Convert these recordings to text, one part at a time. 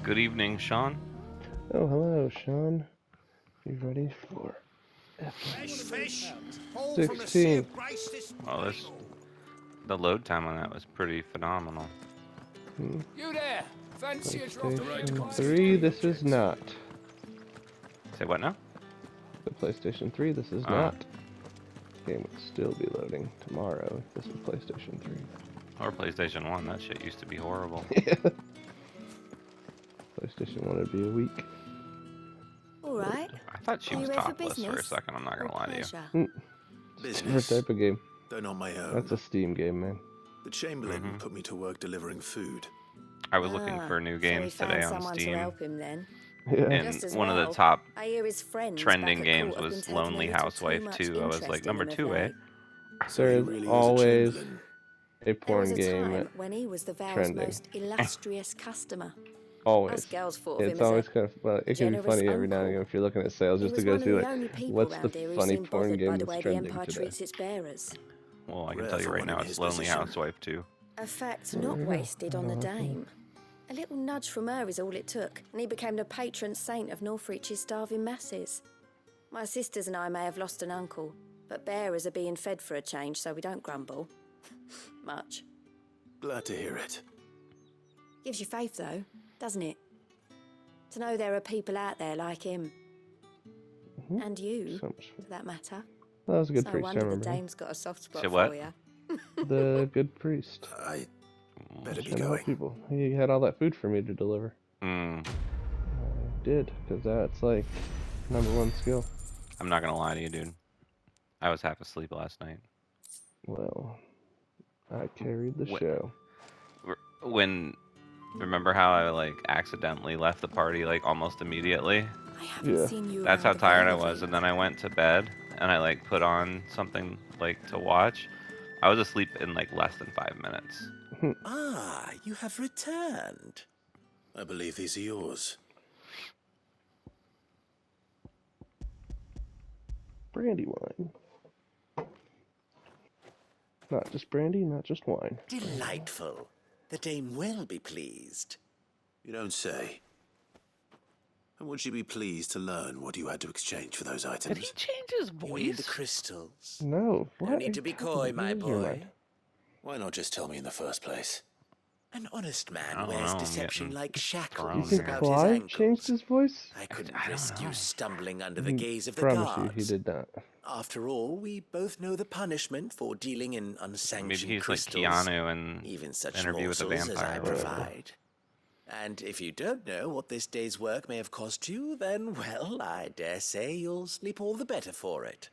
Good evening, Sean. Oh, hello, Sean. You ready for Fish! FFXVI? Well, the load time on that was pretty phenomenal. You there! Fancy a drop of PlayStation 3, this is not. Say what now? The PlayStation 3, this is not. Game would still be loading tomorrow if this was PlayStation 3. Or PlayStation 1, that shit used to be horrible. Yeah. PlayStation 1 would be a week. Alright. I thought she was topless for a second, I'm not gonna lie to you. Different type of game. Though not my own. That's a Steam game, man. The Chamberlain put me to work delivering food. I was looking for new games today on Steam. To help him, then. Yeah. And one of the top I hear his trending games was Lonely Housewife 2. I was like, number 2, eh? There's really always a There porn was a game time when he was the Vale's trending. most illustrious customer. Us Always. girls thought of It's him always as kind of, well, it can be generous funny every now and uncle. again if you're looking at sales, he just was to go one of see the like, only people what's round the here who funny seemed porn bothered game by the that's way the trending Empire today? treats its bearers. Well, I can Rare tell you for right one now in it's his Lonely position. Housewife 2. A fact not wasted on the dame. A little nudge from her is all it took, and he became the patron saint of Northreach's starving masses. My sisters and I may have lost an uncle, but bearers are being fed for a change, so we don't grumble. Much. Glad to hear it. Gives you faith, though, doesn't it? To know there are people out there like him. And you, So much fun. for that matter. That was a good So I priest, I wonder the remember him. dame's got a soft spot Say what? for you. The good priest. I better be Trying to help going. people. He had all that food for me to deliver. Mm, I did, because that's like #1 skill. I'm not gonna lie to you, dude. I was half asleep last night. Well, I carried the Wh- show. Remember how I like accidentally left the party like almost immediately? I haven't Yeah. seen you That's how around the tired I village was, either. and then I went to bed and I like put on something like to watch. I was asleep in like less than 5 minutes. Ah, you have returned. I believe these are yours. Brandy wine. Not just brandy, not just wine. Delightful. The dame will be pleased. You don't say. And would she be pleased to learn what you had to exchange for those Did items? he change his You need the voice? crystals. No, what? No are need you to be talking coy, about? my Lose your boy. mind. Why not just tell me in the first place? An honest I man don't wears know, I'm deception getting like You shackles think about his Clive changed ankles. his voice? I couldn't I don't risk know. you stumbling under the gaze of the Promise guards. you, he did not. After all, we both know the punishment for dealing in unsanctioned Maybe he's like crystals. Keanu in Even such Interview with the morsels as I Vampire. provide. And if you don't know what this day's work may have cost you, then, well, I dare say you'll sleep all the better for it.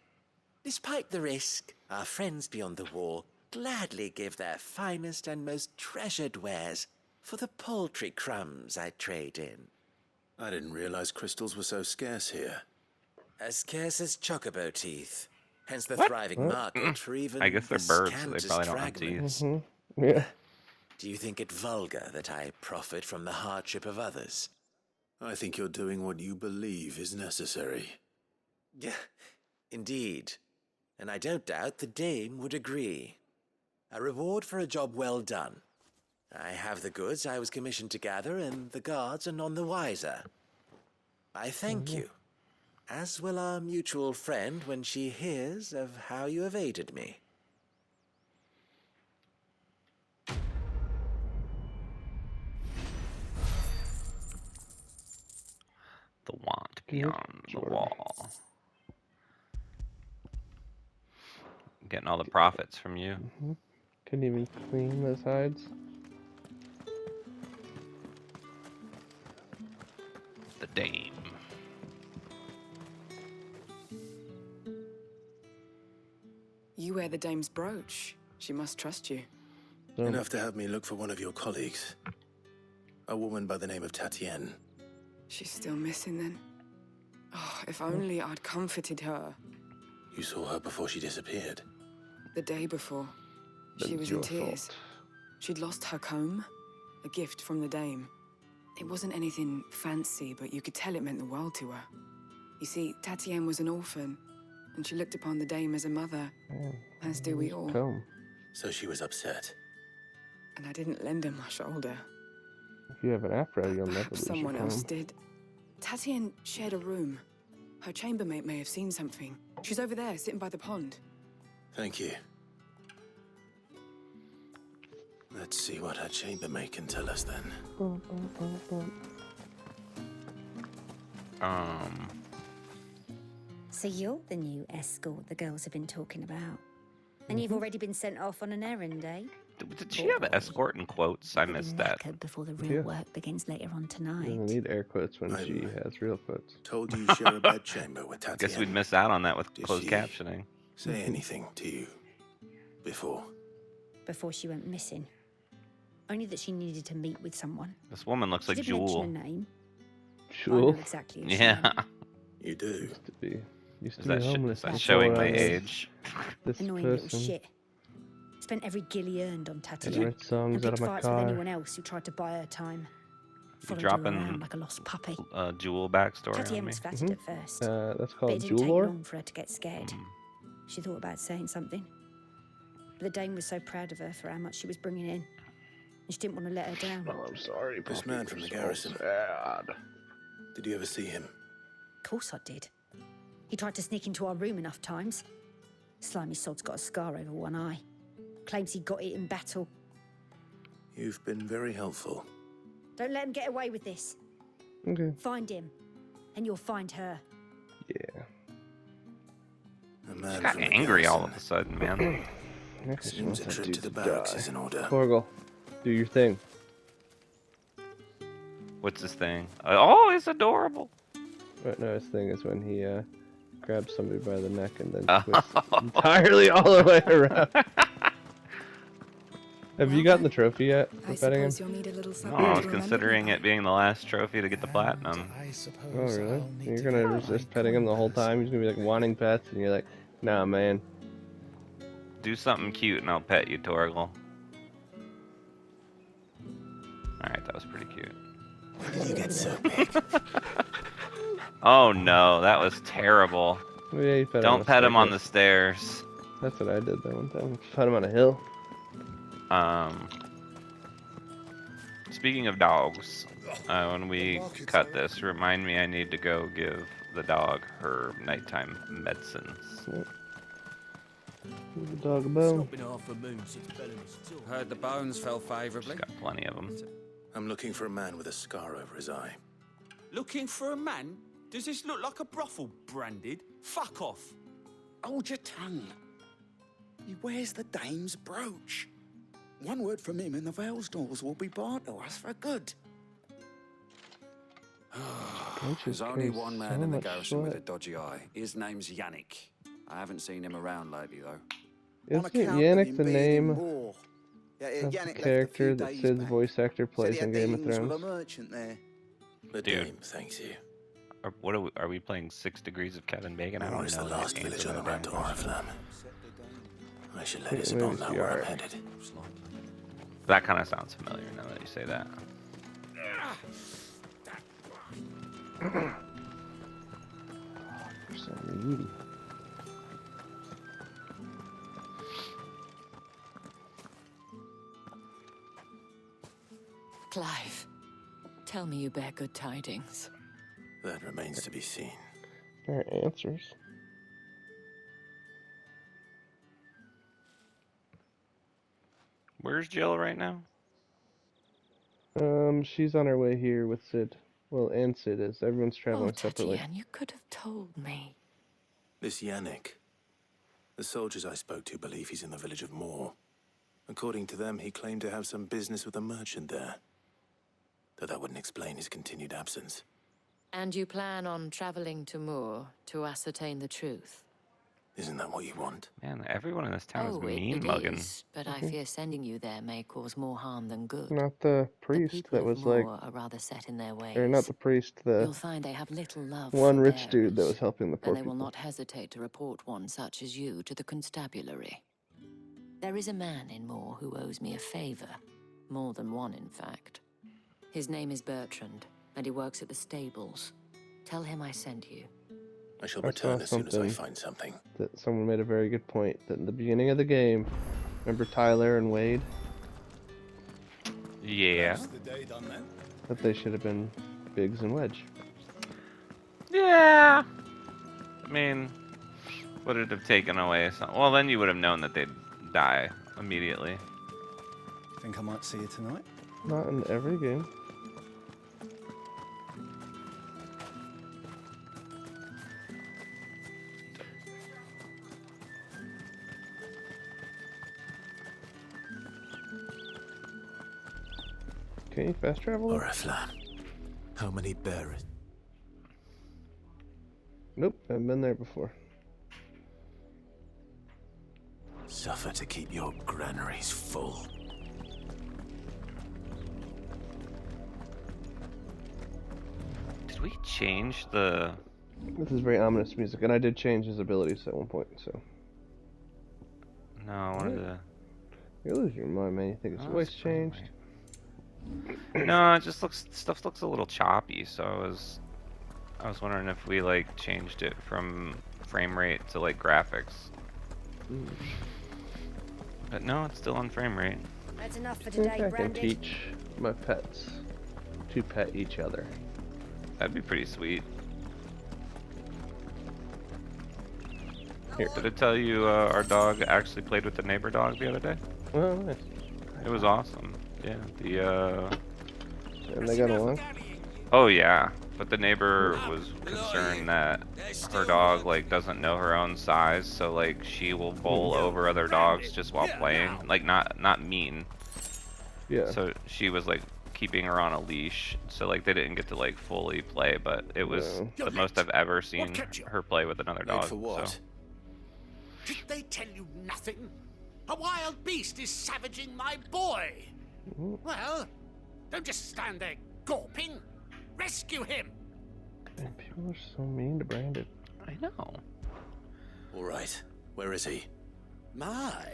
Despite the risk, our friends beyond the wall gladly give their finest and most treasured wares for the paltry crumbs I trade in. I didn't realize crystals were so scarce here. As scarce as chocobo teeth. Hence the What? thriving market for even I guess they're the birds, so they scantest probably don't have fragments. teeth. Yeah. Do you think it vulgar that I profit from the hardship of others? I think you're doing what you believe is necessary. Yeah, indeed. And I don't doubt the dame would agree. A reward for a job well done. I have the goods I was commissioned to gather, and the guards are none the wiser. I thank you, as will our mutual friend when she hears of how you have aided me. The wand Good beyond the Lord. wall. Getting all the profits from you. Couldn't even clean those hides. The dame. You wear the dame's brooch. She must trust you. So, Enough to have me look for one of your colleagues. A woman by the name of Tatienne. She's still missing then. Oh, if only I'd comforted her You saw her before she disappeared. the day before. Then She it's was in your tears. fault. She'd lost her comb, a gift from the dame. It wasn't anything fancy, but you could tell it meant the world to her. You see, Tatienne was an orphan, and she looked upon the dame as a mother, Man, as do we all. comb. So she was upset. And I didn't lend her my shoulder. If you have an afro, you'll never Perhaps lose your someone else comb. did. Tatian shared a room. Her chambermaid may have seen something. She's over there, sitting by the pond. Thank you. Let's see what her chambermaid can tell us then. So you're the new escort the girls have been talking about. And you've already been sent off on an errand, eh? Did she have escort in quotes? I missed that. Knackered before the real work begins later on tonight. You'll need air quotes when I- she has real quotes. Told you share a bedchamber with Tatiana. Guess we'd miss out on that with Did closed she captioning. say anything to you before? Before she went missing. Only that she needed to meet with someone. This woman looks She like didn't Jewel. mention a name. I Jewel know exactly who she Yeah. meant. You do. used Is to that, be homeless. is that before, showing my uh, age? This Annoying little person shit. Spent every guil he earned on has Tatiana. read songs And out picked of my fights with car. anyone else who tried to buy her time. You Followed her dropping around like a lost puppy. Jewel backstory Tatiana on me? was flattered at first. That's But called it didn't take Jewel long for her to get scared. She thought about saying something. But the Dame was so proud of her for how much she was bringing in. And she didn't want to let her down. Oh, I'm sorry. This Poppy, man from you're the so garrison. sad. Did you ever see him? Of course I did. He tried to sneak into our room enough times. Slimy sod's got a scar over one eye. Claims he got it in battle. You've been very helpful. Don't let him get away with this. Okay. Find him, and you'll find her. Yeah. A man Got from the angry all of garrison. a sudden, man. Next she Seems wants a that trip dude to the to barracks die. is in order. Torgal, do your thing. What's this thing? Oh, it's adorable. Right now, his thing is when he grabs somebody by the neck and then Oh. twists entirely all the way around. Have you gotten the trophy yet for I petting him? suppose you'll need a little Oh, something I to was remember considering me it being the last trophy to get the platinum. Oh, really? You're gonna resist petting him the whole time? He's gonna be like wanting pets, and you're like, nah, man. Do something cute and I'll pet you, Torgal. Alright, that was pretty cute. When did you get so big? Oh no, that was terrible. Oh, yeah, you pet Don't pet him on the staircase. stairs. That's what I did that one time. Pet him on a hill. Speaking of dogs, when we cut this, remind me I need to go give the dog her nighttime medicines. Give the dog a bone. Heard the bones fell favourably. She's got plenty of them. I'm looking for a man with a scar over his eye. Looking for a man? Does this look like a brothel branded? Fuck off. Hold your tongue. He wears the dame's brooch. One word from him and the Velsdorls will be barred to us for good. There's only one man in the garrison with a dodgy eye. His name's Yannick. I haven't seen him around lately, though. Isn't Yannick the name of the character that Cid's voice actor plays in Game of Thrones? The Dude. dame thanks you. Are we playing 6 Degrees of Kevin Bacon? I Or don't is know the that last answer village to on the that road to damn question. Oriflamme. I should let Yeah, Isabel maybe know she where I'm are. headed. That kind of sounds familiar now that you say that. You're so needy. Clive, tell me you bear good tidings. That remains to be seen. There are answers. Where's Jill right now? She's on her way here with Cid. Well, and Cid is. Everyone's traveling Oh, separately. Tatiana, you could have told me. This Yannick. The soldiers I spoke to believe he's in the village of Moor. According to them, he claimed to have some business with a merchant there. Though that wouldn't explain his continued absence. And you plan on traveling to Moor to ascertain the truth? Isn't that what you want? Man, everyone in this town Oh, is mean it mugging. is, but I fear sending you there may cause more harm than good. Not the The priest people that of was like, Moor are rather set in their ways. or not the priest, You'll the find they have little love one for rich dude that bearers, was helping the poor and they will people. not hesitate to report one such as you to the constabulary. There is a man in Moor who owes me a favor. More than one, in fact. His name is Bertrand, and he works at the stables. Tell him I sent you. I shall I return saw as soon as I something. find something. That someone made a very good point. That in the beginning of the game, remember Tyler and Wade? Yeah. That's the day done then. But they should have been Biggs and Wedge. Yeah. I mean, would it have taken away some? Well, then you would have known that they'd die immediately. Think I might see you tonight? Not in every game. Can you fast travel? Oriflamme. How many bear it? Nope, I've been there before. Suffer to keep your granaries full. Did we change the? This is very ominous music, and I did change his abilities at one point, so. No, I wanted to. You lose your mind, man. You think his voice changed? No, it just stuff looks a little choppy. So I was wondering if we like changed it from frame rate to like graphics. But no, it's still on frame rate. That's enough for I think today, I can Brandy. teach my pets to pet each other. That'd be pretty sweet. Here, did it tell you our dog actually played with the neighbor dog the other day? Oh, nice. It was awesome. Yeah, And they got along? Oh yeah, but the neighbor was concerned that her dog like doesn't know her own size, so like she will bowl over other dogs just while playing, like not mean. Yeah. So she was like keeping her on a leash, so like they didn't get to like fully play, but it was the most I've ever seen her play with another dog. For what? So. Did they tell you nothing? A wild beast is savaging my boy. Well, don't just stand there gawping. Rescue him. And people are so mean to Brandon. I know. All right. Where is he? My.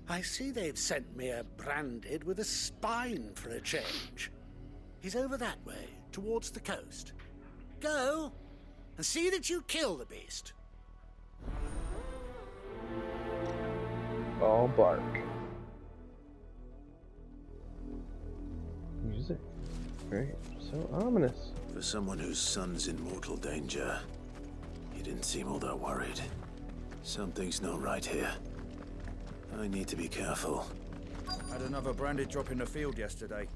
I see they've sent me a branded with a spine for a change. He's over that way, towards the coast. Go and see that you kill the beast. All bark. Music. Very so ominous. For someone whose son's in mortal danger, he didn't seem all that worried. Something's not right here. I need to be careful. Had another branded drop in the field yesterday.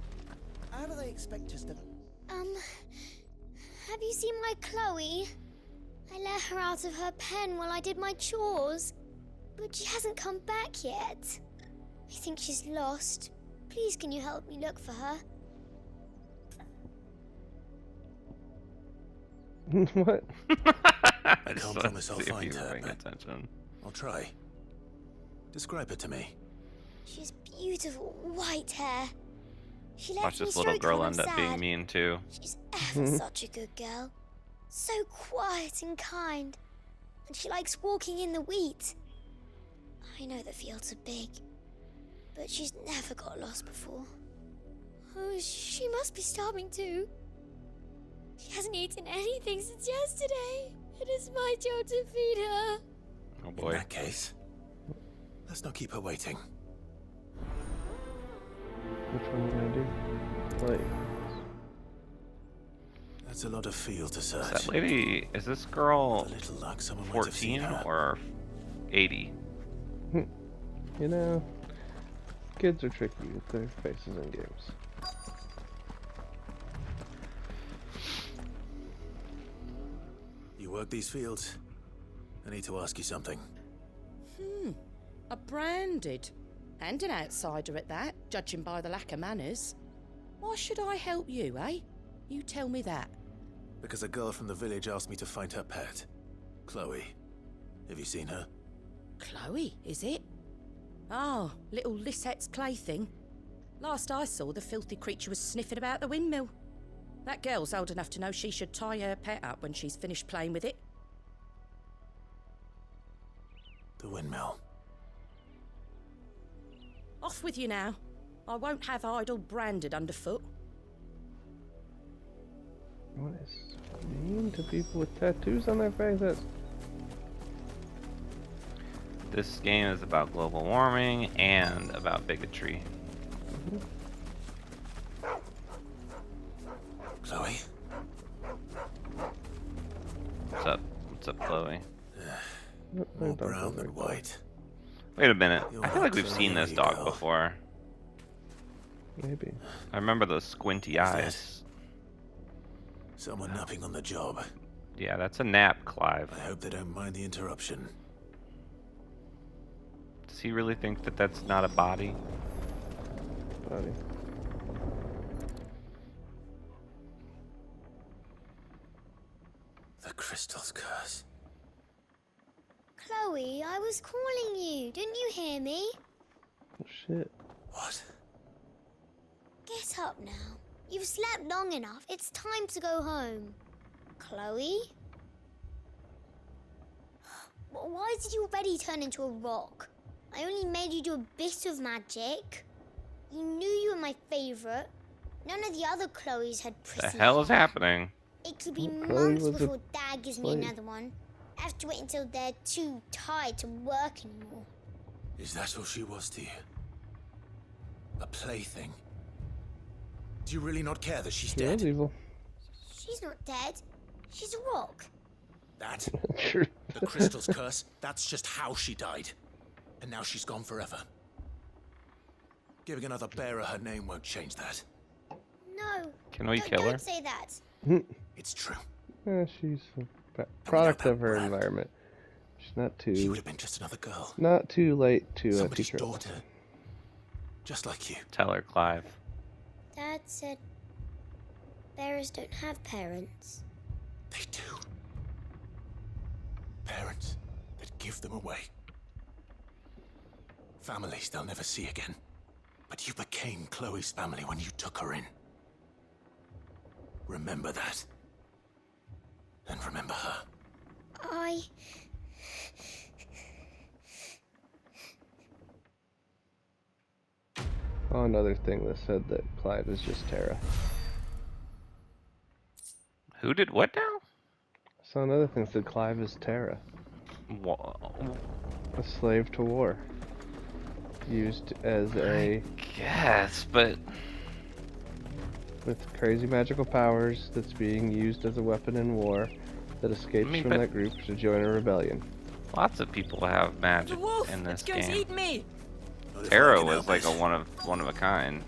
How do they expect us to... Have you seen my Chloe? I let her out of her pen while I did my chores. But she hasn't come back yet. I think she's lost. Please, can you help me look for her? What? I can't promise I'll find her, but attention. I'll try. Describe her to me. She's beautiful, white hair. She Watch lets me this little stroke girl her end when up I'm being sad. mean too. She's ever such a good girl. So quiet and kind. And she likes walking in the wheat. I know the fields are big, but she's never got lost before. Oh, she must be starving too. She hasn't eaten anything since yesterday. It is my job to feed her. Oh boy. In that case, let's not keep her waiting. Which one are you gonna do? Like, That's a lot of field to search. Is that lady? Is this girl With a little luck, someone might have seen 14 her. or 80? you know, kids are tricky with their faces in games. You work these fields? I need to ask you something. A branded. And an outsider at that, judging by the lack of manners. Why should I help you, eh? You tell me that. Because a girl from the village asked me to find her pet. Chloe. Have you seen her? Chloe, is it? Oh, little Lisette's plaything. Last I saw, the filthy creature was sniffing about the windmill. That girl's old enough to know she should tie her pet up when she's finished playing with it. The windmill. Off with you now. I won't have idle branded underfoot. What is mean to people with tattoos on their faces? This game is about global warming and about bigotry. What's up, Chloe? More brown than white. Wait a minute. I feel like we've seen this dog girl. before. Maybe. I remember those squinty eyes. Someone napping on the job. Yeah, that's a nap, Clive. I hope they don't mind the interruption. Does he really think that that's not a body? Body. The crystal's curse. Chloe, I was calling you. Didn't you hear me? Oh shit. What? Get up now. You've slept long enough. It's time to go home. Chloe? Why did you already turn into a rock? I only made you do a bit of magic. You knew you were my favorite. None of the other Chloes had The pretty hell is hair. happening? It could be Chloe months was a before Dad gives me slave. another one. I have to wait until they're too tired to work anymore. Is that all she was to you? A plaything? Do you really not care that she's She dead? was evil. She's not dead. She's a rock. That? True. The crystal's curse? That's just how she died. And now she's gone forever. Giving another bearer her name won't change that. No. Can we kill her? Don't say that. It's true. Yeah, she's a product of her environment. She's not She too. would have been just another girl. Not too late to Somebody's teach her. a daughter. lesson. Just like you. Tell her, Clive. Dad said bearers don't have parents. They do. Parents that give them away. Families they'll never see again. But you became Chloe's family when you took her in. Remember that. And remember her. Oh, another thing that said that Clive is just Terra. Who did what now? So another thing said Clive is Terra. A slave to war. Used as a... Yes, but... With crazy magical powers that's being used as a weapon in war that escapes from but- that group to join a rebellion. Lots of people have magic in this game. me! Terra was like a one of a kind.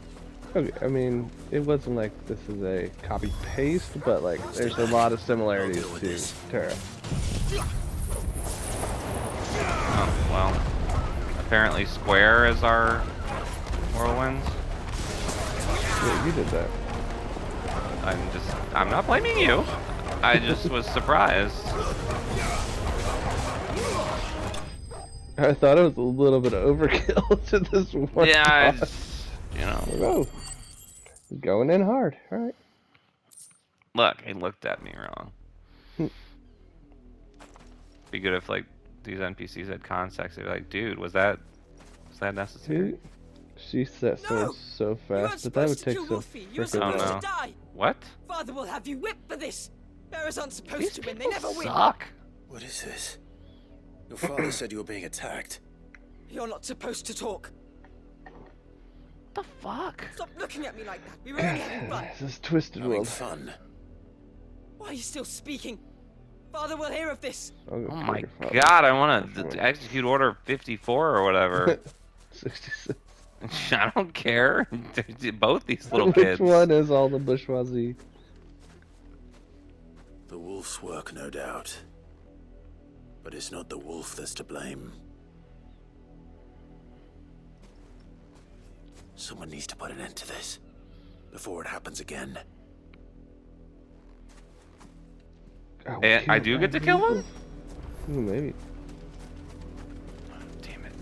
Okay, I mean, it wasn't like this is a copy paste, but like there's a lot of similarities to Terra. Oh, well. Apparently Square is our Whirlwinds. Yeah, you did that. I'm not blaming you. I just was surprised. I thought it was a little bit of overkill to this one. Yeah, boss. you know. Oh, going in hard. All right. Look, he looked at me wrong. Be good if like these NPCs had context. They'd be like, dude, was that necessary? She set swords so fast that that would take some freaking die. What? Father will have you whipped for this. Bearers aren't supposed These to win. They people never win. suck. What is this? Your father said you were being attacked. You're not supposed to talk. The fuck? Stop looking at me like that. We were only having fun. This is twisted Having world. fun. Why are you still speaking? Father will hear of this. I'll go Oh kill my your father. god, I want to execute order 54 or whatever. 66. I don't care. Both these little Which kids. one is all the bourgeoisie? The wolf's work, no doubt. But it's not the wolf that's to blame. Someone needs to put an end to this before it happens again. Oh, And I do get to kill him? Ooh, maybe. Damn it.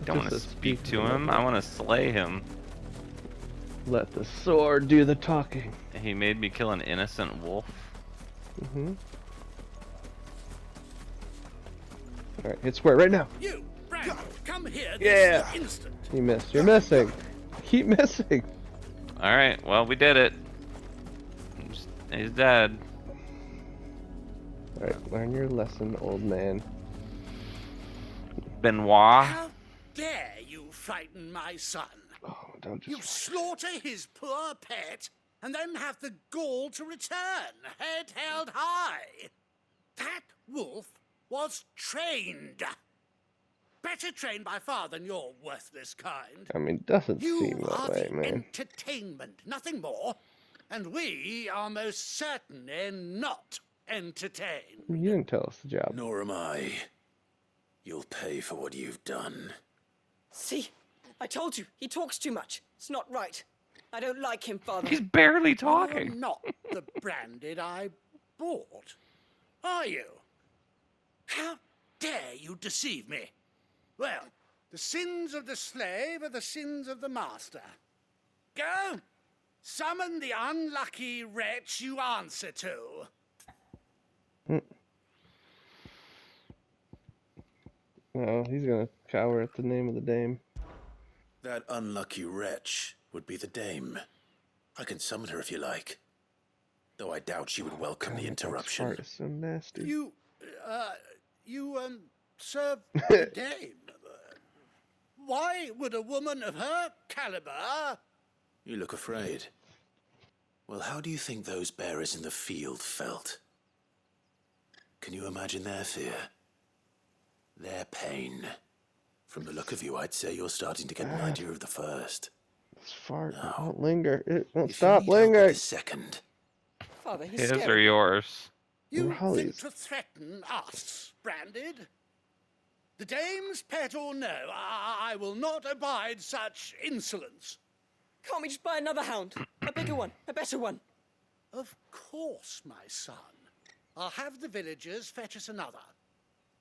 Don't want to Just a speak to speak him. I want to slay him. Let the sword do the talking. He made me kill an innocent wolf. Mm-hmm. Alright, hit square right now. You, Brandon, come here Yeah. this instant. You missed. You're missing. Keep missing. Alright, well, we did it. He's dead. Alright, learn your lesson, old man. Benoit. How dare you frighten my son? Oh, don't You just... slaughter his poor pet and then have the gall to return, head held high. That wolf was trained. Better trained by far than your worthless kind. I mean, doesn't You seem are that way, the man. entertainment, nothing more. And we are most certainly not entertained. You didn't tell us the job. Nor am I. You'll pay for what you've done. See? I told you, he talks too much. It's not right. I don't like him, Father. He's barely You're talking. not the branded I bought, are you? How dare you deceive me? Well, the sins of the slave are the sins of the master. Go, summon the unlucky wretch you answer to. No, he's gonna cower at the name of the dame. That unlucky wretch would be the dame. I can summon her if you like. Though I doubt she would welcome the interruption. Fart is so nasty. You serve the dame. Why would a woman of her caliber... You look afraid. Well, how do you think those bearers in the field felt? Can you imagine their fear? Their pain? From the look of you, I'd say you're starting to get an idea of the first. This fart Now, won't linger. It won't if stop you need help with lingering. the second. Father, he's His scary. or yours? You Raleigh's. think to threaten us, Branded? The dame's pet or no, I will not abide such insolence. Can't we just buy another hound? A bigger one, a better one. Of course, my son. I'll have the villagers fetch us another.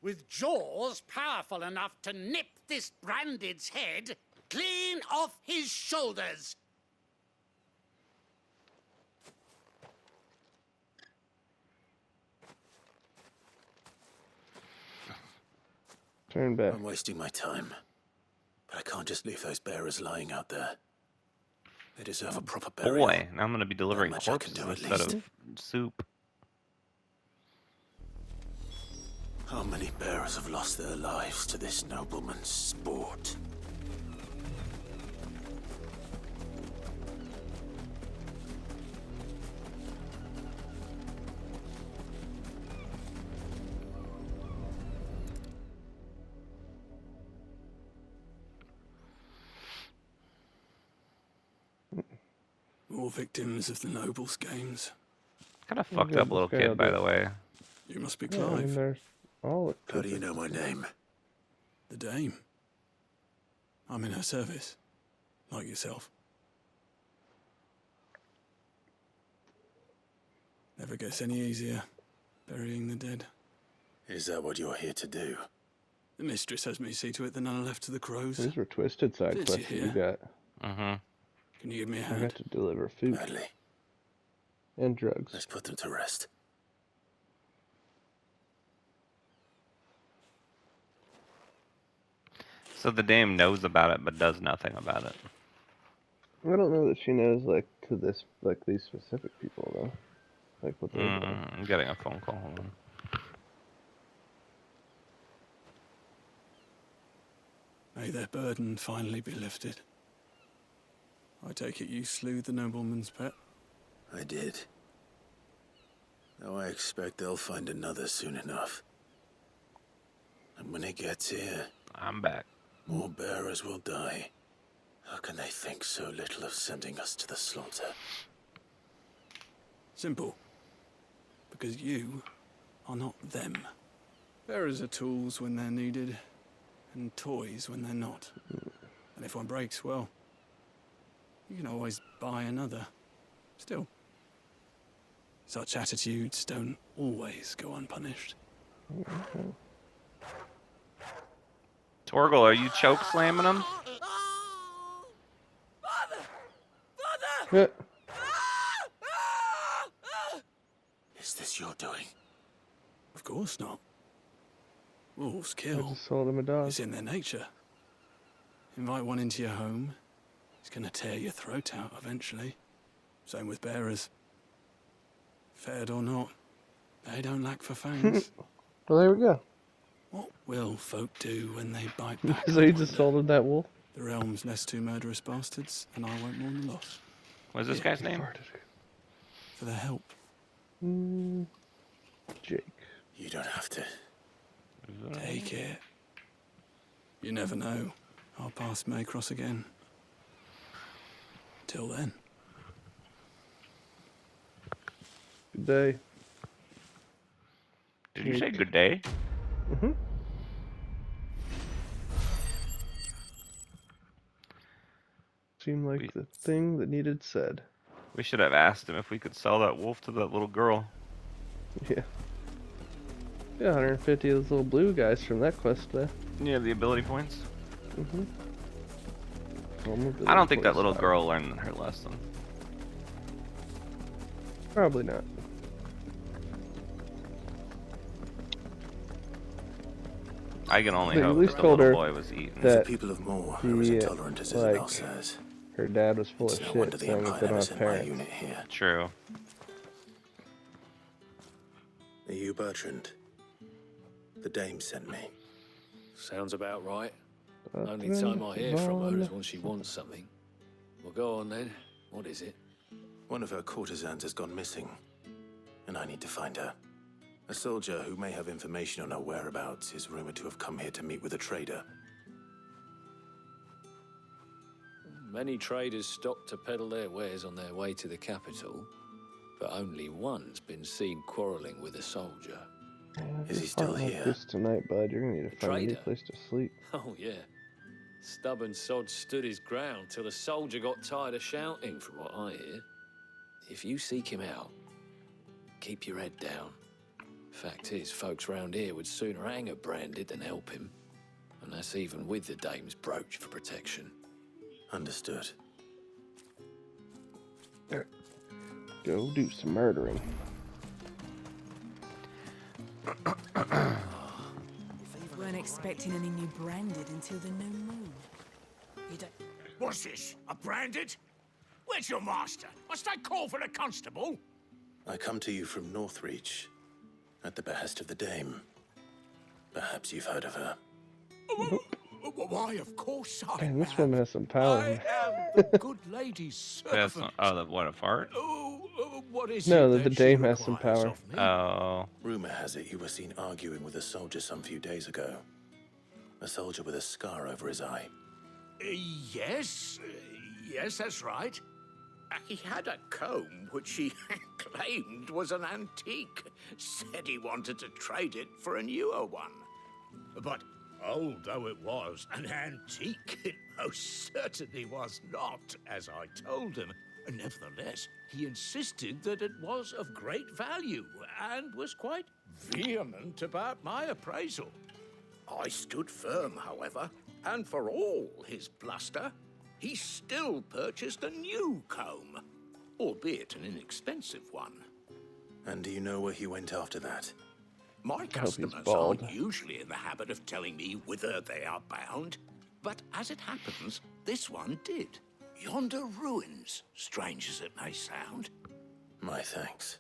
With jaws powerful enough to nip this Branded's head clean off his shoulders. Turn back. I'm wasting my time. But I can't just leave those bearers lying out there. They deserve a proper burial. Boy, now I'm gonna be delivering much I can corpses do at instead least. of soup. How many bearers have lost their lives to this nobleman's sport? More victims of the nobles' games. Kind of fucked up little kid, by the way. You must be Yeah, I mean, Clive. there's all How do you know my name? The dame. I'm in her service, like yourself. Never gets any easier, burying the dead. Is that what you're here to do? The mistress has me see to it that none are left to the crows. These were twisted side Did quests you that you hear? got. Mm-hmm. Can you give me a I hand? got to deliver food Badly. and drugs. Let's put them to rest. So the dame knows about it, but does nothing about it. I don't know that she knows like to this like these specific people though. Like what they're doing. I'm getting a phone call. Hold on. May their burden finally be lifted. I take it you slew the nobleman's pet? I did. Though I expect they'll find another soon enough. And when it gets here, I'm back. more bearers will die. How can they think so little of sending us to the slaughter? Simple. Because you are not them. Bearers are tools when they're needed, and toys when they're not. And if one breaks, well, you can always buy another. Still, such attitudes don't always go unpunished. Torgal, are you choke slamming him? Yeah. Is this your doing? Of course not. Wolves I kill. just sold him a dog. It's in their nature. Invite one into your home, it's gonna tear your throat out eventually. Same with bearers. Fed or not, they don't lack for fangs. Well, there we go. What will folk do when they bite back? So you just sold him that wolf? The realm's less two murderous bastards, and I won't mourn the loss. What's this guy's name? For their help. Jake. You don't have to. Take it. You never know. Our paths may cross again. Till then. Good day. Did you say good day? Mm-hmm. Seemed like the thing that needed said. We should have asked him if we could sell that wolf to that little girl. Yeah. Yeah, 150 of those little blue guys from that quest there. Yeah, the ability points. Mm-hmm. I don't think that little girl learned her lesson. Probably not. I can only They at hope least that the told little her boy was eaten. that The people of Moore are as intolerant as Isabel says. her dad was full It's of no shit, wonder the saying that Empire they never don't have sent my parents. unit here. True. Are you Bertrand? The dame sent me. Sounds about right. Only time I hear from her is when she wants something. Well, go on then. What is it? One of her courtesans has gone missing, and I need to find her. A soldier who may have information on her whereabouts is rumored to have come here to meet with a trader. Many traders stop to peddle their wares on their way to the capital, but only one's been seen quarreling with a soldier. Is he still here? This tonight, bud. You're gonna need to find a new Trader? place to sleep. Oh, yeah. Stubborn sod stood his ground till the soldier got tired of shouting, from what I hear. If you seek him out, keep your head down. Fact is, folks round here would sooner hang a branded than help him. And that's even with the dame's brooch for protection. Understood. Go do some murdering. Weren't expecting any new branded until the new moon. You don't... What's this? A branded? Where's your master? Must I call for the constable? I come to you from Northreach, at the behest of the dame. Perhaps you've heard of her. Why, of course I Man, this have. woman has some power. I am the good lady's servant. That's not, oh, what, a fart? What is No, it the that dame she has some requires power. of me? Oh. Rumor has it you were seen arguing with a soldier some few days ago. A soldier with a scar over his eye. Yes, yes, that's right. He had a comb which he claimed was an antique. Said he wanted to trade it for a newer one. But old though it was, an antique it most certainly was not, as I told him. Nevertheless, he insisted that it was of great value and was quite vehement about my appraisal. I stood firm, however, and for all his bluster, he still purchased a new comb, albeit an inexpensive one. And do you know where he went after that? My customers aren't usually in the habit of telling me whither they are bound, but as it happens, this one did. Yonder ruins, strange as it may sound. My thanks.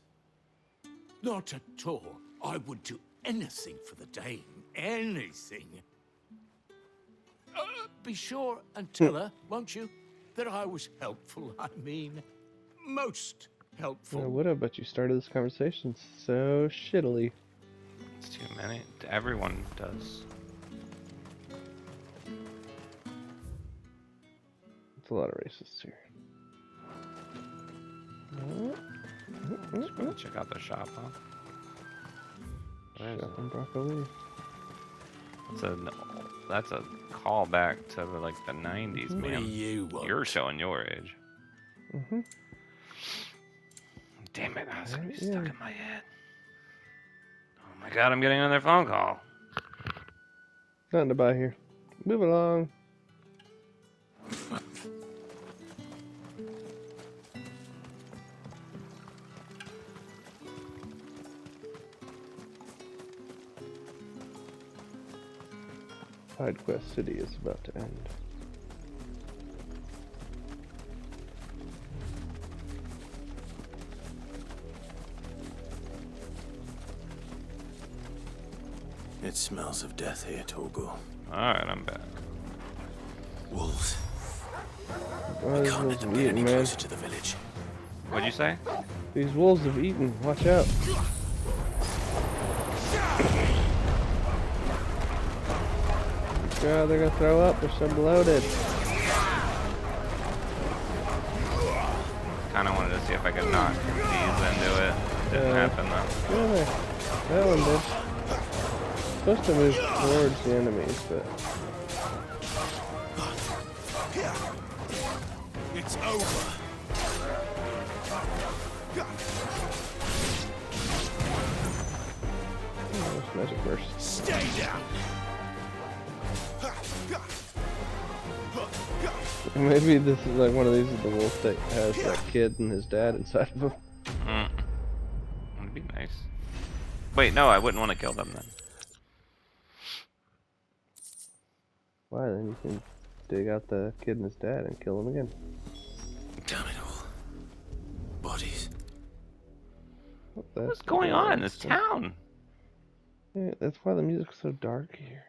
Not at all. I would do anything for the dame. Anything. Be sure and tell her, won't you, that I was helpful. I mean, most helpful. I would have, but you started this conversation so shittily. It's too many. Everyone does. It's a lot of racists here. Just gonna check out the shop, huh? Shop and broccoli. That's a callback to like the 90s, What man. do you want? You're showing your age. Mm-hmm. Damn it, that's gonna be stuck in my head. Oh my god, I'm getting another phone call. Nothing to buy here. Move along. Side quest city is about to end. It smells of death here, Torgal. Alright, I'm back. Wolves. Oh, We these can't let wolves them have get eaten, any man. closer to the village. What'd you say? These wolves have eaten. Watch out. God, they're gonna throw up. They're so bloated. Kind of wanted to see if I could knock these into it. Didn't happen though. Yeah, that one did. Supposed to move towards the enemies, but It's over. oh, magic burst. Stay down. Maybe this is like one of these is the wolf that has that kid and his dad inside of him. That'd be nice. Wait, no, I wouldn't want to kill them then. Why? Then you can dig out the kid and his dad and kill them again. Damn it all. Bodies. What's going on in this town? Yeah, that's why the music's so dark here.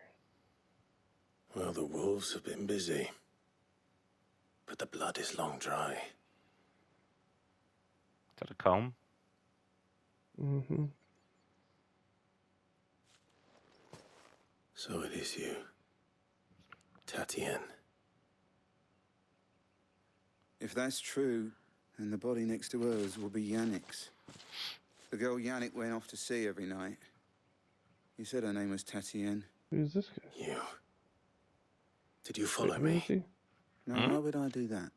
Well, the wolves have been busy. But the blood is long dry. Is that a comb? Mm-hmm. So it is you, Tatienne. If that's true, then the body next to hers will be Yannick's. The girl Yannick went off to see every night. You said her name was Tatienne. Who's this guy? You. Did you follow me? No, why would I do that?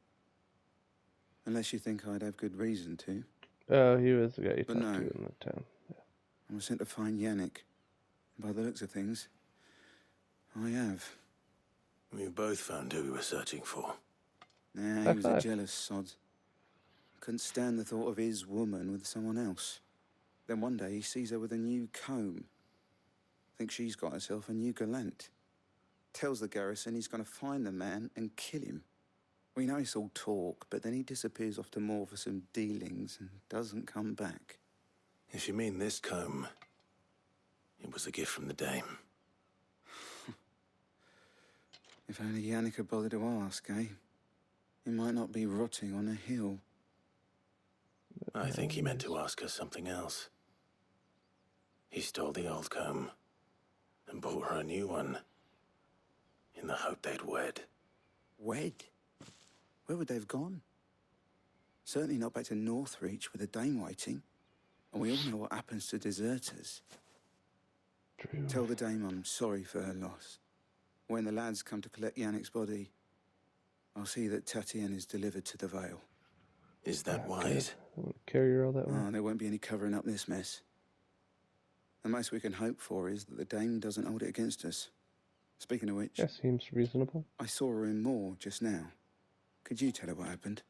Unless you think I'd have good reason to. Oh, he was the guy you But talked no. to in the town. Yeah. I was sent to find Yannick. By the looks of things, I have. We both found who we were searching for. Nah, he was a jealous sod. Couldn't stand the thought of his woman with someone else. Then one day he sees her with a new comb. Thinks she's got herself a new gallant. Tells the garrison he's going to find the man and kill him. We know it's all talk, but then he disappears off to Moor for some dealings and doesn't come back. If you mean this comb, it was a gift from the dame. If only Yannick had bothered to ask, eh? He might not be rotting on a hill. I think he meant to ask her something else. He stole the old comb and bought her a new one in the hope they'd wed. Wed? Where would they have gone? Certainly not back to Northreach with a dame waiting. And we all know what happens to deserters. True. Tell the dame I'm sorry for her loss. When the lads come to collect Yannick's body, I'll see that Tatienne is delivered to the Vale. Is that wise? Carry her all that way. Oh, there won't be any covering up this mess. The most we can hope for is that the dame doesn't hold it against us. Speaking of which... That seems reasonable. I saw her in Moor just now. Could you tell her what happened?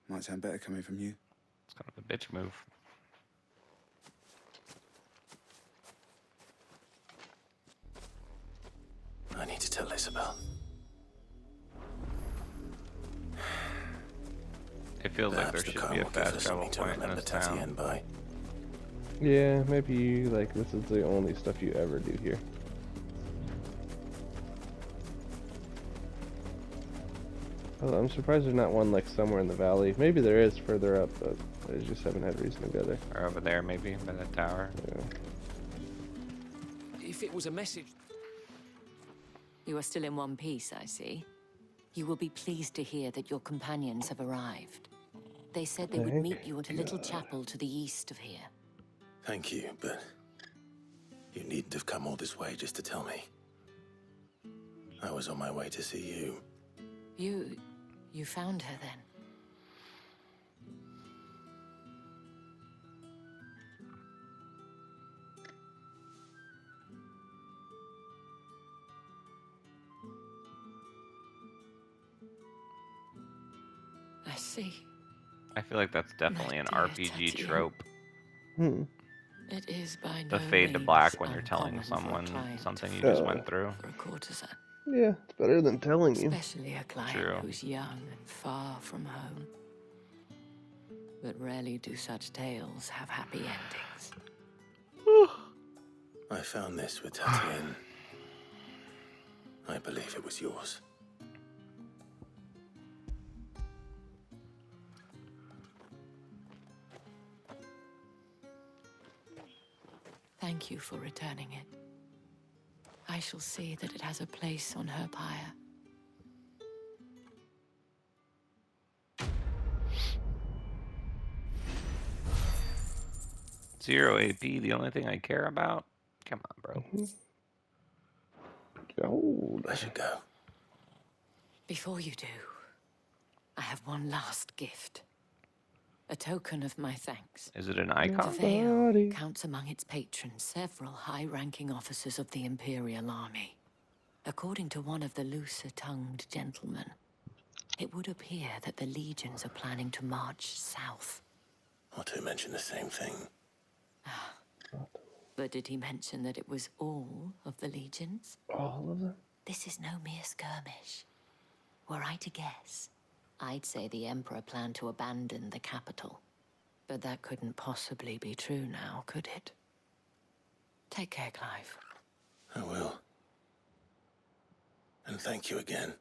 Might sound better coming from you. It's kind of a bitch move. I need to tell Isabel. It feels like there Perhaps the should be a comb will give fast us travel something to point in remember this town. Tatienne by. Yeah, maybe you, like, this is the only stuff you ever do here. Well, I'm surprised there's not one, like, somewhere in the valley. Maybe there is further up, but I just haven't had reason to go there. Or over there, maybe, by the tower. Yeah. If it was a message... You are still in one piece, I see. You will be pleased to hear that your companions have arrived. They said they would meet you at a little chapel to the east of here. Thank you, but you needn't have come all this way just to tell me. I was on my way to see you. You found her then? I see. I feel like that's definitely an RPG trope. It is by The no fade to means black when you're telling uncommon for a someone client something you to just fall went through. for a courtesan. Yeah, it's better than telling you. Especially a client True. who's young and far from home. But rarely do such tales have happy endings. I found this with Tatienne. I believe it was yours. Thank you for returning it. I shall see that it has a place on her pyre. Zero AP, the only thing I care about? Come on, bro. Gold. I should go. Before you do, I have one last gift. A token of my thanks. Is it an The icon? Veil counts among its patrons several high-ranking officers of the Imperial Army. According to one of the looser-tongued gentlemen, it would appear that the legions are planning to march south. Or to mention the same thing. But did he mention that it was all of the legions? All of them? This is no mere skirmish. Were I to guess, I'd say the Emperor planned to abandon the capital. But that couldn't possibly be true now, could it? Take care, Clive. I will. And thank you again.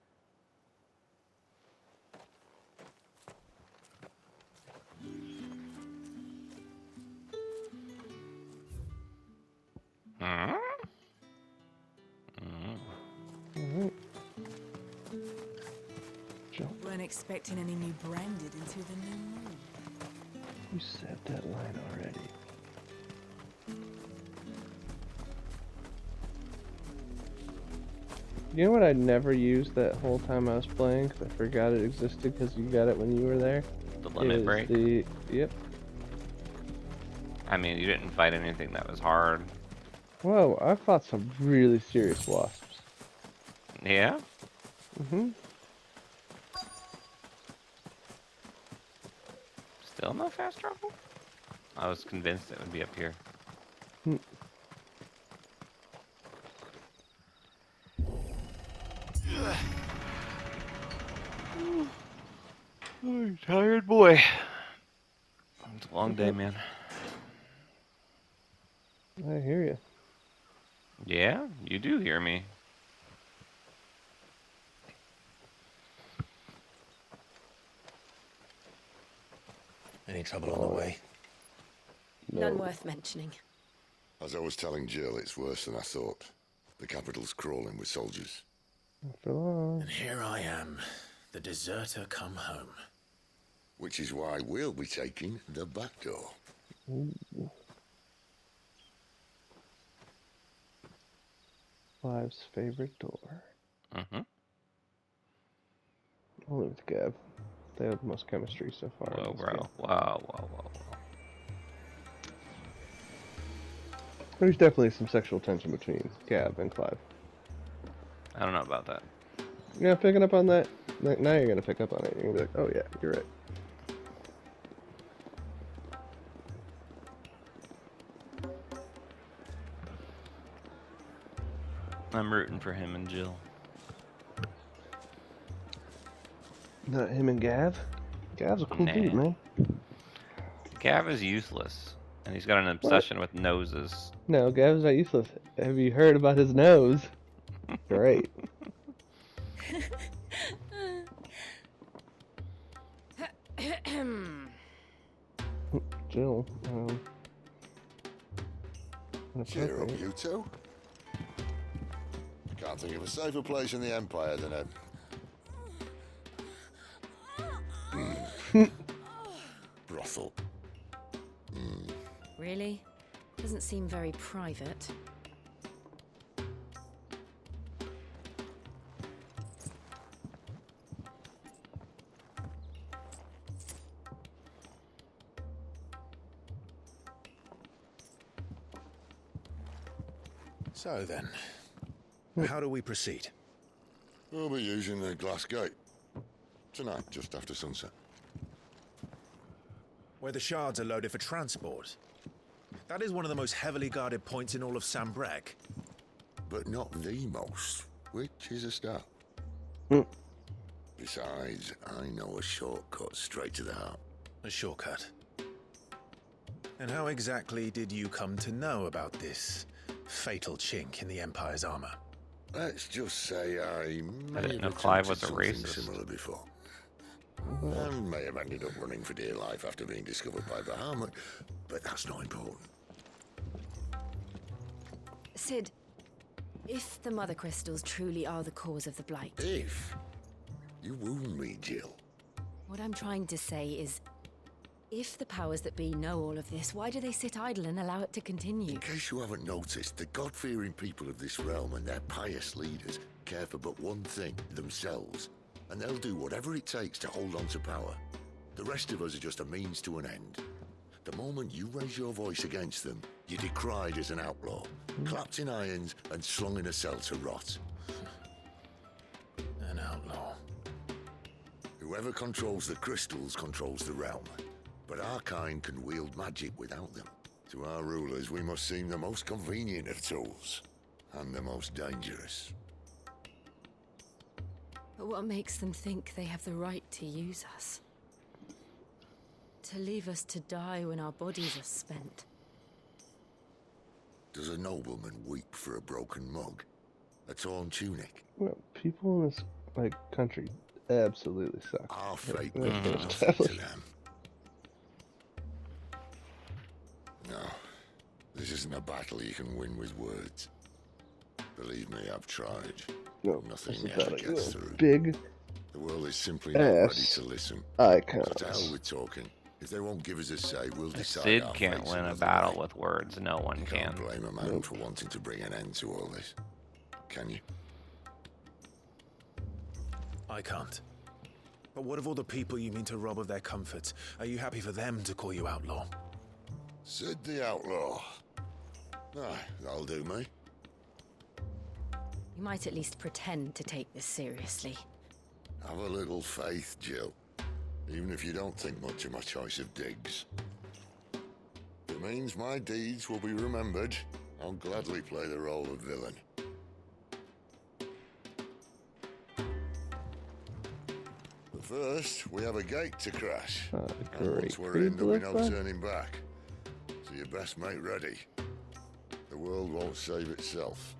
Weren't expecting any new branded until the new moon. You said that line already. You know what I never used that whole time I was playing? Because I forgot it existed because you got it when you were there. The limit break? Yep. I mean, you didn't fight anything that was hard. Whoa, I fought some really serious wasps. Yeah? Mm-hmm. Still no fast travel? I was convinced it would be up here. Oh, you tired boy. It's a long day, man. I hear you. Yeah, you do hear me. Any trouble on the way? None worth mentioning. As I was telling Jill, it's worse than I thought. The capital's crawling with soldiers. Not for long. And here I am, the deserter come home. Which is why we'll be taking the back door. Ooh. Clive's favorite door. Mm-hmm. Only with Gav. They have the most chemistry so far. Whoa, bro. Whoa. There's definitely some sexual tension between Gav and Clive. I don't know about that. Yeah, picking up on that. Now you're gonna pick up on it. You're gonna be like, oh yeah, you're right. I'm rooting for him and Jill. Not him and Gav? Gav's a cool dude, man. Gav is useless, and he's got an obsession with noses. No, Gav's not useless. Have you heard about his nose? Great. Jill, Cheer up, you two. Can't think of a safer place in the Empire than a... brothel. Really? Doesn't seem very private. So then, how do we proceed? We'll be using the glass gate. Tonight, just after sunset. Where the shards are loaded for transport. That is one of the most heavily guarded points in all of Sambrek. But not the most, which is a start. Besides, I know a shortcut straight to the heart. A shortcut? And how exactly did you come to know about this fatal chink in the Empire's armor? Let's just say I didn't know Clive was a something racist. similar before. I may have ended up running for dear life after being discovered by Bahamut, but that's not important. Cid, If the Mother Crystals truly are the cause of the Blight... If? You wound me, Jill. What I'm trying to say is, if the powers that be know all of this, why do they sit idle and allow it to continue? In case you haven't noticed, the God-fearing people of this realm and their pious leaders care for but one thing, themselves. And they'll do whatever it takes to hold on to power. The rest of us are just a means to an end. The moment you raise your voice against them, you're decried as an outlaw, clapped in irons and slung in a cell to rot. An outlaw. Whoever controls the crystals controls the realm. But our kind can wield magic without them. To our rulers, we must seem the most convenient of tools. And the most dangerous. But what makes them think they have the right to use us? To leave us to die when our bodies are spent? Does a nobleman weep for a broken mug? A torn tunic? Well, people in this country absolutely suck. Our fate That's means been nothing to established. them. No, this isn't a battle you can win with words. Believe me, I've tried. No, Nothing this is ever about gets a through. big The world is simply not ready ass to listen. icons. So to hell with talking. If they won't give us a say, we'll decide. Cid our can't fates win a another battle way. with words. No one You can. can't blame a man for wanting to bring an end to all this. Can you? I can't. But what of all the people you mean to rob of their comforts? Are you happy for them to call you outlaw? Cid the outlaw. Ah, that'll do me. You might at least pretend to take this seriously. Have a little faith, Jill. Even if you don't think much of my choice of digs. If it means my deeds will be remembered, I'll gladly play the role of villain. But first, we have a gate to crash. And once we're in, there'll be no turning back. So you best make ready. The world won't save itself.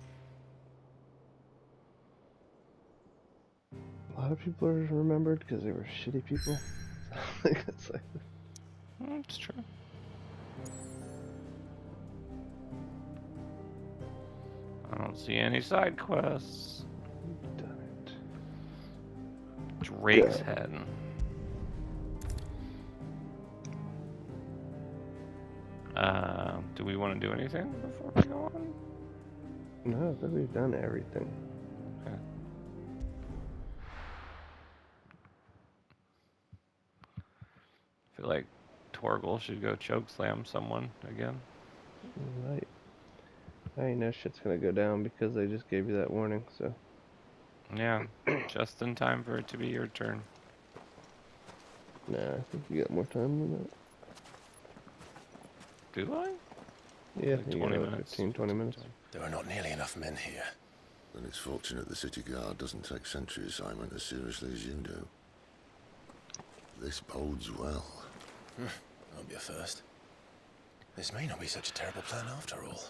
A lot of people are remembered because they were shitty people. It's like... It's true. I don't see any side quests. Done it. Drake's Yeah. Head. Do we want to do anything before we go on? No, I think we've done everything. Okay. I feel like Torgal should go chokeslam someone again. Right. I know shit's gonna go down because they just gave you that warning, so. Yeah, just in time for it to be your turn. Nah, I think you got more time than that. Do I? Yeah, Like you 20 got like minutes. 15, 20 minutes. There are not nearly enough men here. Then it's fortunate the city guard doesn't take sentry assignment as seriously as you do. This bodes well. Won't be a first. This may not be such a terrible plan after all.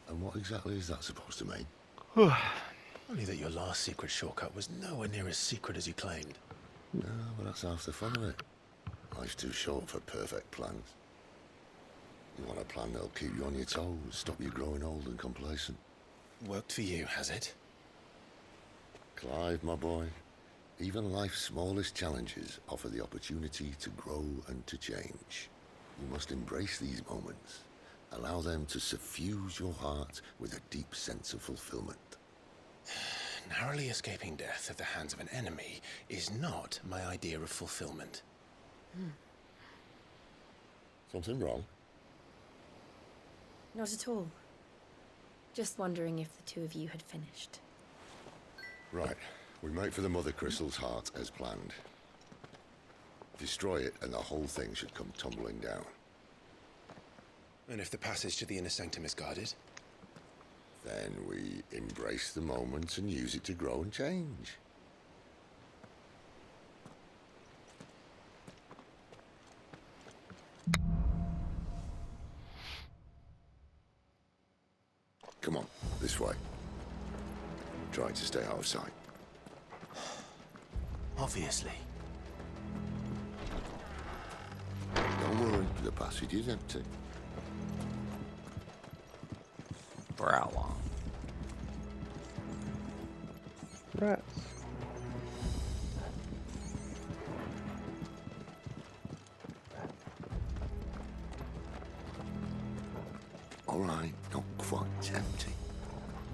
And what exactly is that supposed to mean? Only that your last secret shortcut was nowhere near as secret as you claimed. No, but that's half the fun of it. Life's too short for perfect plans. You want a plan that'll keep you on your toes, stop you growing old and complacent. Worked for you, has it? Clive, my boy, even life's smallest challenges offer the opportunity to grow and to change. You must embrace these moments. Allow them to suffuse your heart with a deep sense of fulfillment. Narrowly escaping death at the hands of an enemy is not my idea of fulfillment. Something wrong? Not at all. Just wondering if the two of you had finished. Right. We make for the Mother Crystal's heart as planned. Destroy it and the whole thing should come tumbling down. And if the passage to the inner sanctum is guarded? Then we embrace the moment and use it to grow and change. Come on, this way. Trying to stay out of sight. Obviously. Don't worry, the passage is empty. For how long? Rats. All right, not quite empty.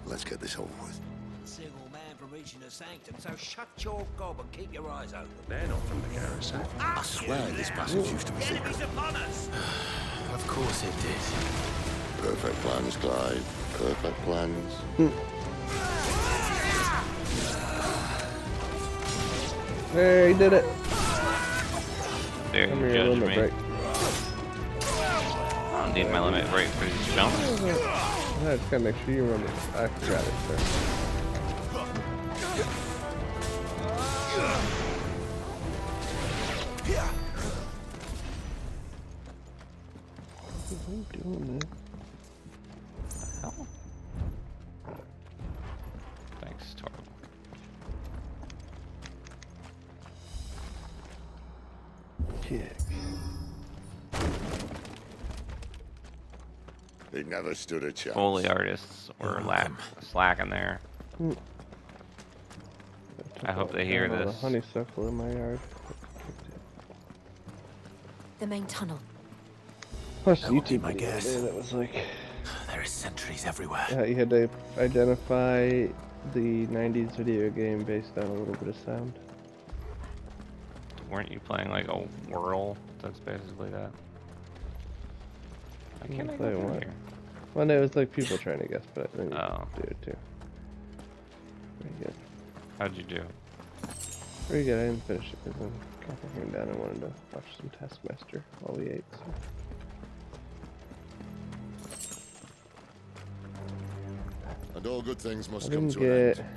Let's get this over with. Single man from reaching the sanctum, so shut your gob and keep your eyes open. They're not from the garrison. I swear this passage used to be The secret. enemy's upon us! Of course it did. Perfect plans, Clyde. Perfect plans. There, he did it. There Come you here, judge limit me. break. I don't need my limit break for these jumps. I just gotta make sure you remember. I forgot it, sir. What are you doing, man? Hell? Thanks, Torb. Kick. They never stood a chance. Foley artists were slacking there. I hope they hear The this. honeysuckle in my yard. The main tunnel. Plus That would be YouTube my video guess. today that was like, There are sentries everywhere. you had to identify the 90s video game based on a little bit of sound. Weren't you playing like a whirl? That's basically that. I can't play go through what? here. Well, no, it was like people trying to guess, but then you Oh. do it too. Pretty good. How'd you do? Pretty good. I didn't finish it because then Catherine came down and wanted to watch some Taskmaster while we ate. So. And all good things must I come didn't to an get. end.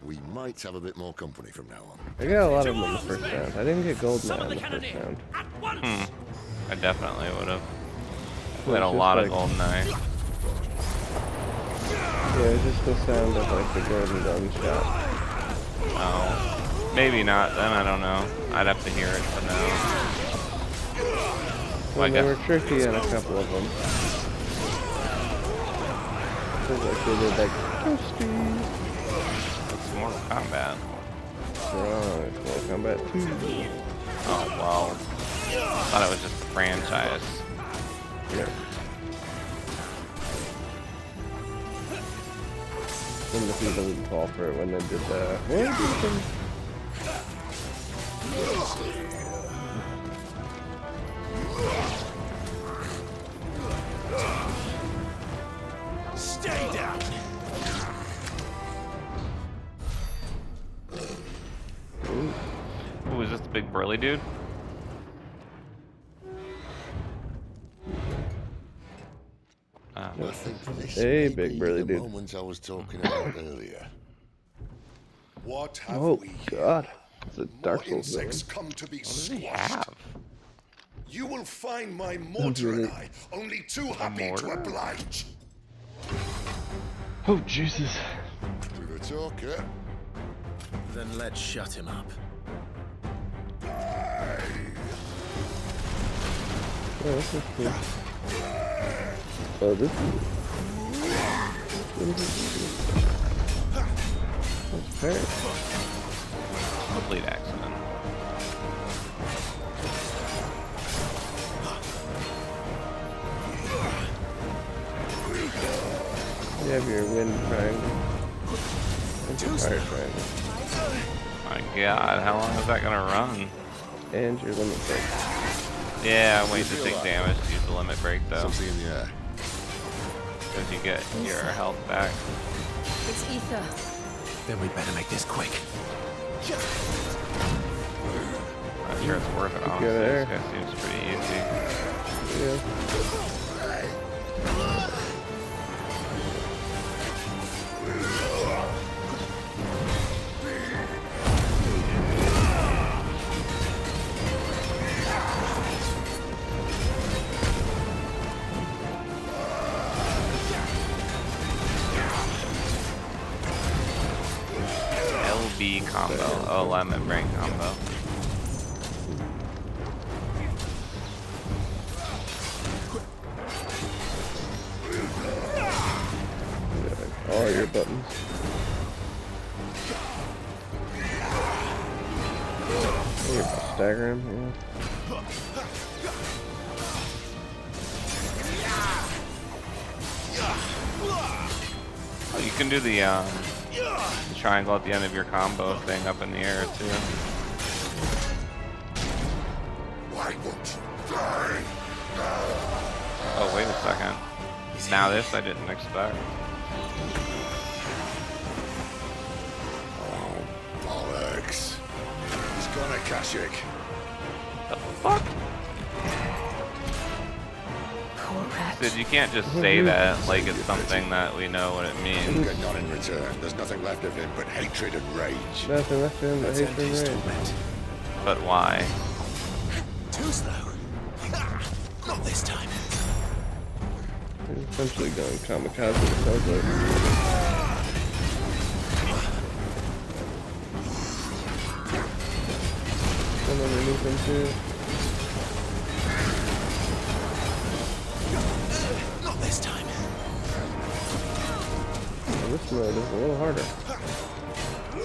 We might have a bit more company from now on. I got a lot of them on the first round. I didn't get gold now on the first round. I definitely would have. Well, Had a it's lot just of like- golden eye. Yeah, it's just the sound of like the golden gun shot. Oh. Maybe not, then I don't know. I'd have to hear it to know. Well, I they guess- were tricky on a couple of them. Like they did like toasty. It's Mortal Kombat. Wrong, it's Mortal Kombat 2. Oh, well. I thought it was just a franchise. Yeah. Some of the people didn't fall for it when they did the Stay down! Ooh, is this the big burly dude? I think this Hey, may big be burly the dude. moment I was talking about earlier. What have Oh we? God, it's a Dark More Souls villain. insects come to be does he squashed. have? You will find my mortar and really- I only too happy to mortar? oblige. Oh Jesus! With a talker. Then let's shut him up. Oh, this is cool. Oh, this is. That's fair. Complete accident. You have your wind triangle. And your fire triangle. My god, how long is that gonna run? And your limit break. Yeah, wait to take damage to use the limit break though. Something in the air. Because you get your health back. It's ether. Then we'd better make this quick. Not sure it's worth it, honestly. there. This guy seems pretty easy. Yeah. LB combo. Oh, lemon break combo. All your buttons. stagger him, yeah. Oh, you can do the triangle at the end of your combo thing up in the air too. Why won't you die? Oh, wait a second. Now this I didn't expect. Oh, bollocks. He's gone, Akashic. The fuck? Poor rat. Sid, you can't just say that like it's something that we know what it means. He'll get none in return. There's nothing left of him but hatred and rage. Nothing left of him but hatred and rage. But why? Too slow. Not this time. He's essentially going kamikaze, it sounds like. Come underneath him too. Not this time. Well, this mode is a little harder. A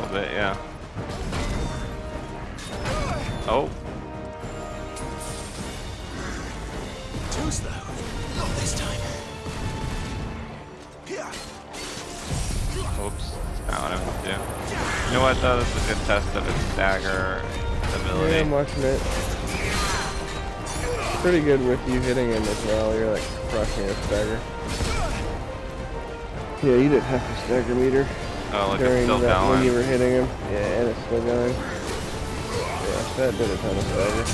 little bit, yeah. Oh. Too slow. Not this time. Oops. Not what I want to do. You know what though? This is a good test of its stagger ability. Yeah, I'm watching it. Pretty good with you hitting him as well. You're like crushing his stagger. Yeah, you did half a stagger meter. Oh, look, during it's still that going. when you were hitting him. Yeah, and it's still going. Yeah, that did a ton of stagger.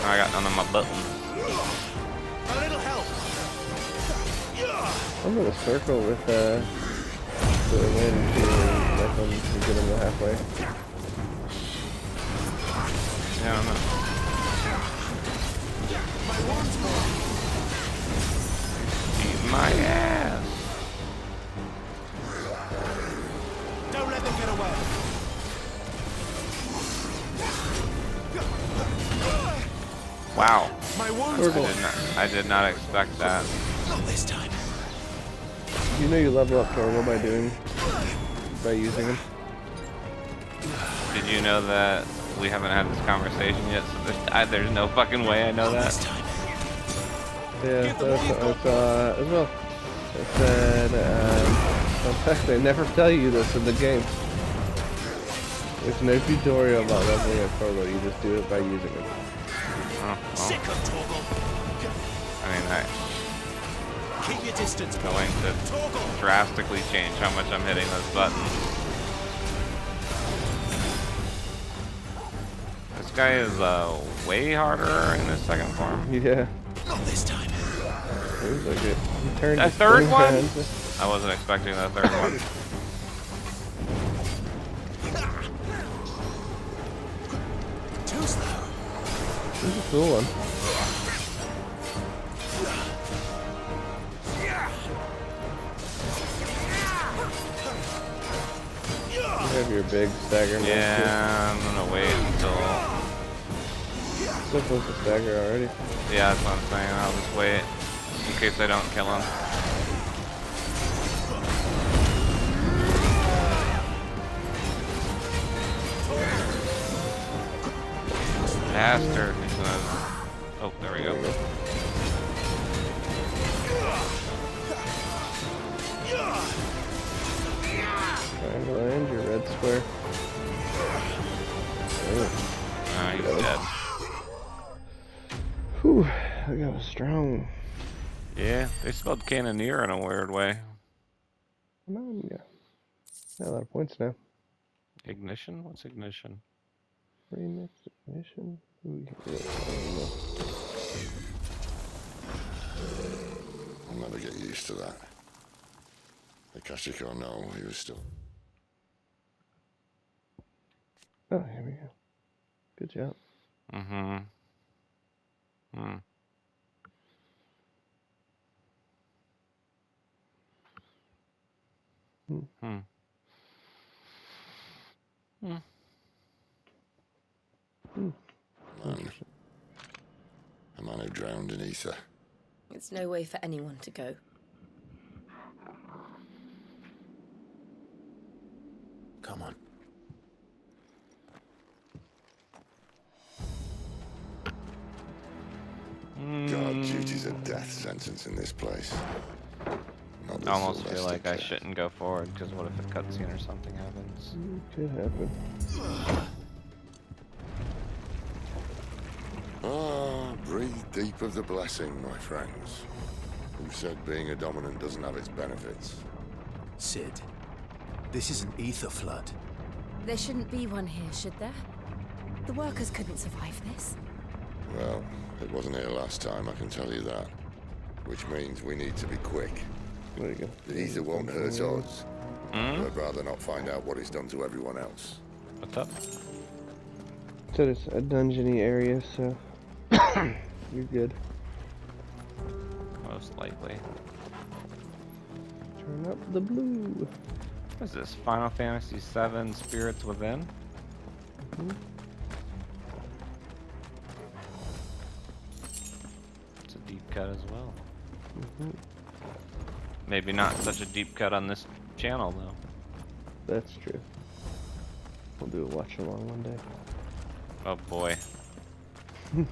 I got none of my buttons. A little help. I'm gonna circle with the wind to let them get him to halfway. Yeah, I don't know. Eat my ass. Don't let them get away. Wow. My I did not expect that. Not this time. You know you level up Torgal by using him. Did you know that we haven't had this conversation yet? So there's no fucking way I know that. Yeah, that's what I saw as well. It said, in fact, they never tell you this in the game. There's no tutorial about leveling up Torgal, you just do it by using it. Oh, well. I mean, Keep your distance. going to drastically change how much I'm hitting those buttons. This guy is way harder in his second form. Yeah. Not this time. Seems like it. He turned A his third thing one? around. I wasn't expecting the third one. Too slow. This is a cool one. You have your big stagger. Yeah, I'm gonna wait until. Still supposed to stagger already. Yeah, that's what I'm saying. I'll just wait in case I don't kill him. Bastard. He's gonna. Oh, there we go. Triangle and your red square. Ah, he's dead. Whew, that guy was strong. Yeah, they spelled cannoneer in a weird way. No, yeah. Got a lot of points now. Ignition? What's ignition? Remix ignition. Ooh, I'll never get used to that. Akashic or no, he was still. Oh, here we go. Good job. Mm-hmm. Hmm. Hmm. Hmm. Man. A man who drowned in ether. It's no way for anyone to go. Come on. God, duty's a death sentence in this place. Not I almost Sylvester feel like I cat. shouldn't go forward, because what if a cutscene or something happens? Could happen. Ah, breathe deep of the blessing, my friends. Who said being a dominant doesn't have its benefits? Cid, this is an ether flood. There shouldn't be one here, should there? The workers couldn't survive this. Well, it wasn't here last time, I can tell you that. Which means we need to be quick. There you go. The ether won't hurt us. I'd rather not find out what it's done to everyone else. What's up? So it's a dungeony area, so you're good. Most likely. Turn up the blue. What is this? Final Fantasy VII Spirits Within? It's a deep cut as well. Maybe not such a deep cut on this channel, though. That's true. We'll do a watch along one day. Oh boy. What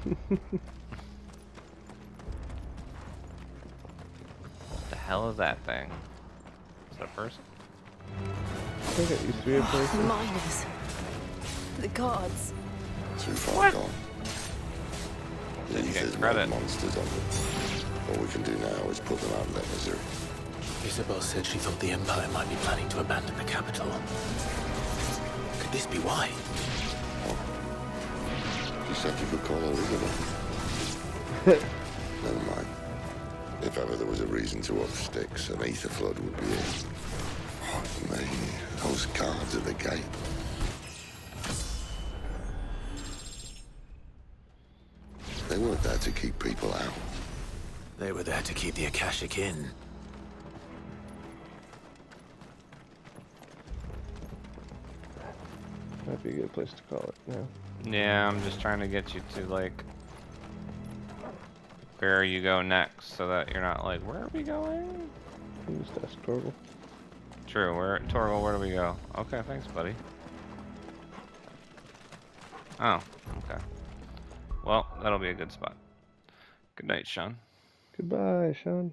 the hell is that thing? Is that a person? I think it used to be a person. Miners. The guards. Too far gone. The Didn't get ether's credit. made monsters of it. All we can do now is put them out of their misery. Isabel said she thought the Empire might be planning to abandon the capital. Could this be why? She said you could call her Isabel. Never mind. If ever there was a reason to up sticks, an ether flood would be it. Fuck me. Those guards at the gate. They weren't there to keep people out. They were there to keep the Akashic in. Might be a good place to call it now. Yeah, I'm just trying to get you to, like, where you go next, so that you're not like, where are we going? You just ask Torgal. True, Torgal, where do we go? Okay, thanks, buddy. Oh, okay. Well, that'll be a good spot. Good night, Sean. Goodbye, Sean.